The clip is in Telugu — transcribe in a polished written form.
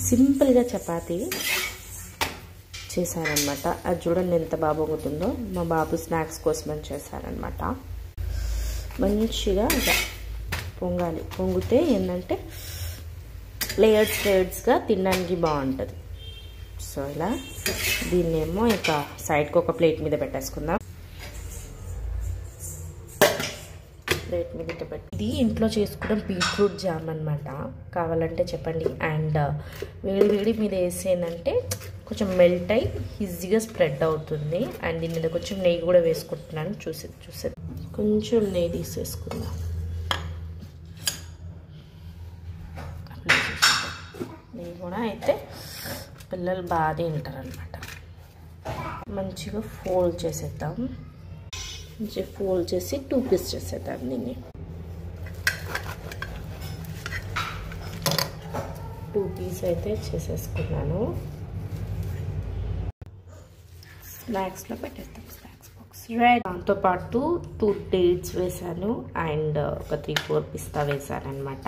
సింపుల్గా చపాతీ చేశానన్నమాట. అది చూడండి ఎంత బాగా పొంగుతుందో. మా బాబు స్నాక్స్ కోసమని చేశానన్నమాట. మంచిగా పొంగాలి. పొంగితే ఏంటంటే లేయర్స్గా తినడానికి బాగుంటుంది. సో ఇలా దీన్నేమో ఇక సైడ్కి ఒక ప్లేట్ మీద పెట్టేసుకుందాం. ప్లేట్ మీద పెట్టి ఇది ఇంట్లో చేసుకున్న బీట్రూట్ జామ్ అనమాట. కావాలంటే చెప్పండి. అండ్ వేడి వేడి మీద వేసేందంటే కొంచెం మెల్ట్ అయ్యి ఈజీగా స్ప్రెడ్ అవుతుంది. అండ్ దీని మీద కొంచెం నెయ్యి కూడా వేసుకుంటున్నాను. చూసేది కొంచెం నెయ్యి తీసేసుకుందాం. నెయ్యి కూడా అయితే పిల్లలు బాగా తింటారు అనమాట. మంచిగా ఫోల్డ్ చేసేద్దాం. మంచిగా ఫోల్డ్ చేసి 2 పీస్ చేసేద్దాం దీన్ని. 2 పీస్ అయితే చేసేసుకున్నాను. స్నాక్స్లో పెట్టేస్తాం. Snacks box ready. దాంతోపాటు 2 డేట్స్ వేసాను అండ్ ఒక 3-4 పిస్తా వేసాను అనమాట.